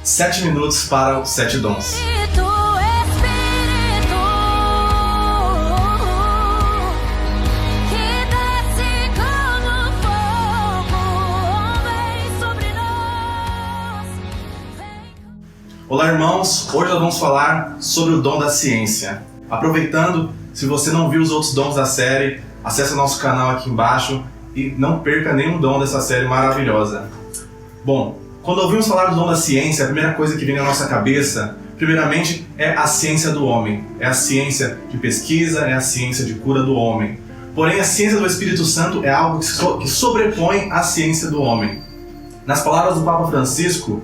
7 minutos para os 7 dons. Olá, irmãos! Hoje nós vamos falar sobre o dom da ciência. Aproveitando, se você não viu os outros dons da série, acesse o nosso canal aqui embaixo e não perca nenhum dom dessa série maravilhosa. Bom, quando ouvimos falar do dom da ciência, a primeira coisa que vem na nossa cabeça, primeiramente, é a ciência do homem. É a ciência de pesquisa, é a ciência de cura do homem. Porém, a ciência do Espírito Santo é algo que sobrepõe a ciência do homem. Nas palavras do Papa Francisco,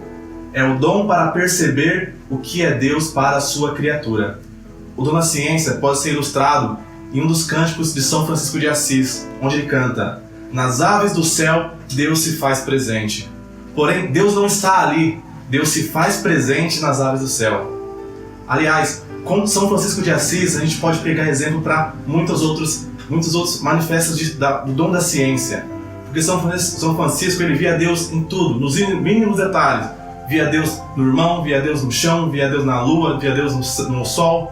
é o dom para perceber o que é Deus para a sua criatura. O dom da ciência pode ser ilustrado em um dos cânticos de São Francisco de Assis, onde ele canta: nas aves do céu, Deus se faz presente. Porém, Deus não está ali, Deus se faz presente nas aves do céu. Aliás, com São Francisco de Assis, a gente pode pegar exemplo para muitos outros manifestos do dom da ciência. Porque São Francisco ele via Deus em tudo, nos mínimos detalhes. Via Deus no irmão, via Deus no chão, via Deus na lua, via Deus no sol.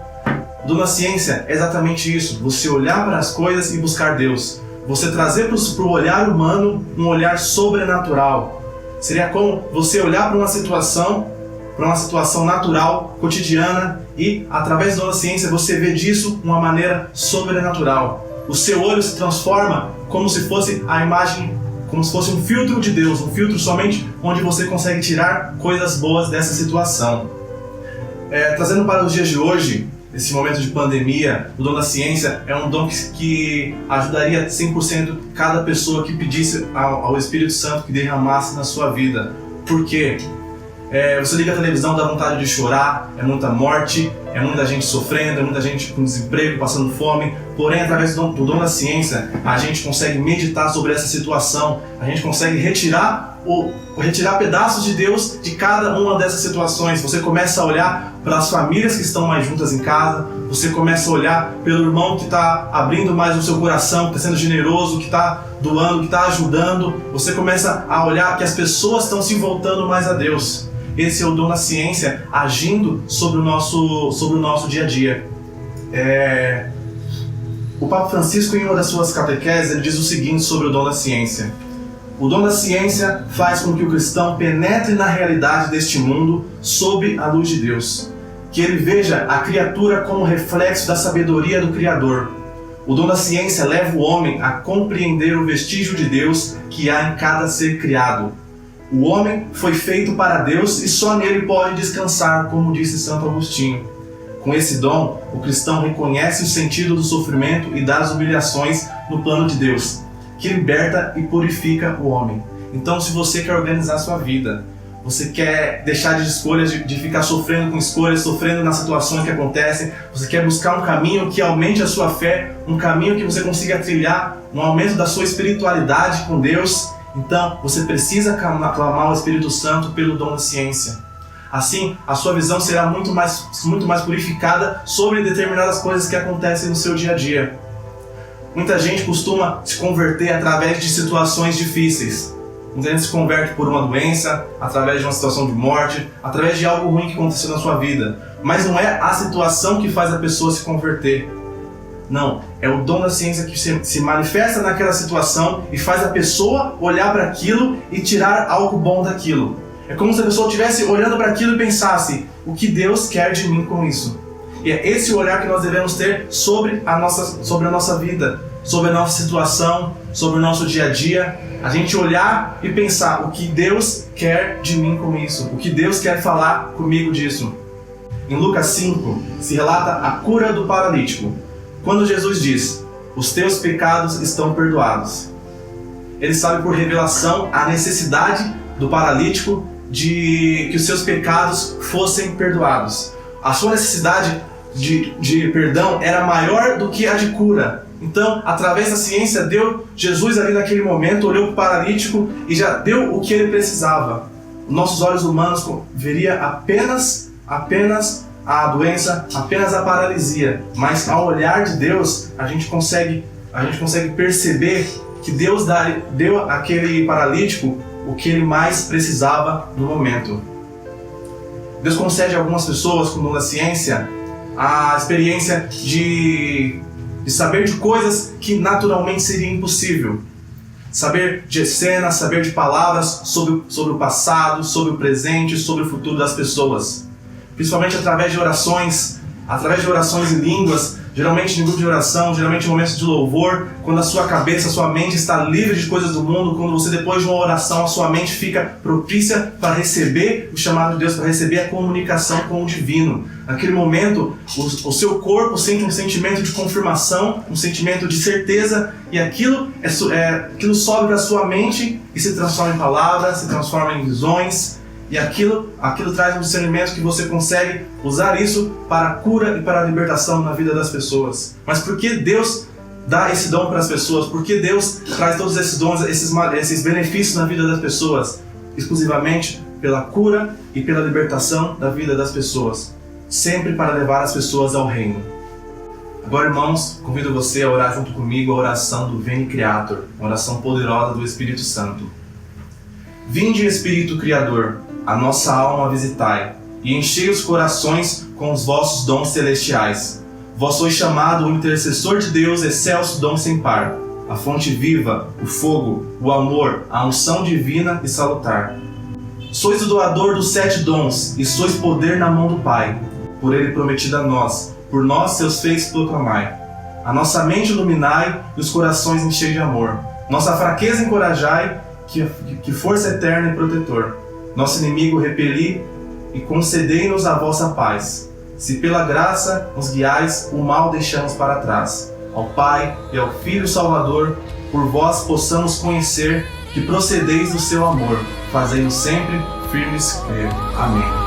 O dom da ciência é exatamente isso, você olhar para as coisas e buscar Deus. Você trazer para o olhar humano um olhar sobrenatural. Seria como você olhar para uma situação natural, cotidiana, e através do dom da ciência você vê disso uma maneira sobrenatural. O seu olho se transforma como se fosse a imagem, como se fosse um filtro de Deus, um filtro somente onde você consegue tirar coisas boas dessa situação. Trazendo para os dias de hoje, esse momento de pandemia, o dom da ciência é um dom que ajudaria 100% cada pessoa que pedisse ao Espírito Santo que derramasse na sua vida. Por quê? Você liga a televisão, dá vontade de chorar, é muita morte, é muita gente sofrendo, é muita gente com desemprego, passando fome. Porém, através do dom da ciência, a gente consegue meditar sobre essa situação, a gente consegue retirar pedaços de Deus de cada uma dessas situações. Você começa a olhar para as famílias que estão mais juntas em casa, você começa a olhar pelo irmão que está abrindo mais o seu coração, que está sendo generoso, que está doando, que está ajudando. Você começa a olhar que as pessoas estão se voltando mais a Deus. Esse é o dom da ciência agindo sobre o nosso dia a dia. O Papa Francisco, em uma das suas catequeses, ele diz o seguinte sobre o dom da ciência: o dom da ciência faz com que o cristão penetre na realidade deste mundo sob a luz de Deus, que ele veja a criatura como reflexo da sabedoria do Criador. O dom da ciência leva o homem a compreender o vestígio de Deus que há em cada ser criado. O homem foi feito para Deus e só nele pode descansar, como disse Santo Agostinho. Com esse dom, o cristão reconhece o sentido do sofrimento e das humilhações no plano de Deus, que liberta e purifica o homem. Então, se você quer organizar a sua vida, você quer deixar de escolhas, de ficar sofrendo com escolhas, sofrendo nas situações que acontecem, você quer buscar um caminho que aumente a sua fé, um caminho que você consiga trilhar, um aumento da sua espiritualidade com Deus, então você precisa clamar o Espírito Santo pelo dom da ciência. Assim, a sua visão será muito mais purificada sobre determinadas coisas que acontecem no seu dia a dia. Muita gente costuma se converter através de situações difíceis. Muita gente se converte por uma doença, através de uma situação de morte, através de algo ruim que aconteceu na sua vida. Mas não é a situação que faz a pessoa se converter. Não, é o dom da ciência que se manifesta naquela situação e faz a pessoa olhar para aquilo e tirar algo bom daquilo. É como se a pessoa estivesse olhando para aquilo e pensasse: o que Deus quer de mim com isso? E é esse o olhar que nós devemos ter sobre a nossa vida, sobre a nossa situação, sobre o nosso dia a dia. A gente olhar e pensar: o que Deus quer de mim com isso? O que Deus quer falar comigo disso? Em Lucas 5, se relata a cura do paralítico. Quando Jesus diz: os teus pecados estão perdoados, ele sabe por revelação a necessidade do paralítico de que os seus pecados fossem perdoados. A sua necessidade de perdão era maior do que a de cura. Então, através da ciência, Jesus ali naquele momento olhou para o paralítico e já deu o que ele precisava. Nossos olhos humanos veria apenas a doença, apenas a paralisia. Mas ao olhar de Deus, a gente consegue perceber que Deus deu àquele paralítico o que ele mais precisava no momento. Deus concede a algumas pessoas com o dom da ciência a experiência de saber de coisas que naturalmente seria impossível. Saber de cenas, saber de palavras sobre o passado, sobre o presente, sobre o futuro das pessoas. Principalmente através de orações em línguas, geralmente em grupo de oração, geralmente em momentos de louvor, quando a sua cabeça, a sua mente está livre de coisas do mundo, quando você, depois de uma oração, a sua mente fica propícia para receber o chamado de Deus, para receber a comunicação com o divino. Naquele momento, o seu corpo sente um sentimento de confirmação, um sentimento de certeza, e aquilo sobe para a sua mente e se transforma em palavras, se transforma em visões, e aquilo traz um discernimento que você consegue usar isso para a cura e para a libertação na vida das pessoas. Mas por que Deus dá esse dom para as pessoas? Por que Deus traz todos esses dons, esses benefícios na vida das pessoas? Exclusivamente pela cura e pela libertação da vida das pessoas. Sempre para levar as pessoas ao reino. Agora, irmãos, convido você a orar junto comigo a oração do Veni Creator, uma oração poderosa do Espírito Santo. Vinde, Espírito Criador, a nossa alma visitai, e enchei os corações com os vossos dons celestiais. Vós sois chamado o intercessor de Deus, excelso dom sem par, a fonte viva, o fogo, o amor, a unção divina e salutar. Sois o doador dos 7 dons, e sois poder na mão do Pai, por ele prometido a nós, por nós seus feitos proclamai. A nossa mente iluminai, e os corações enchei de amor. Nossa fraqueza encorajai, que força eterna e protetor. Nosso inimigo repeli, e concedei-nos a vossa paz. Se pela graça nos guiais, o mal deixamos para trás. Ao Pai e ao Filho Salvador, por vós possamos conhecer que procedeis do seu amor, fazendo sempre firmes crer. Amém.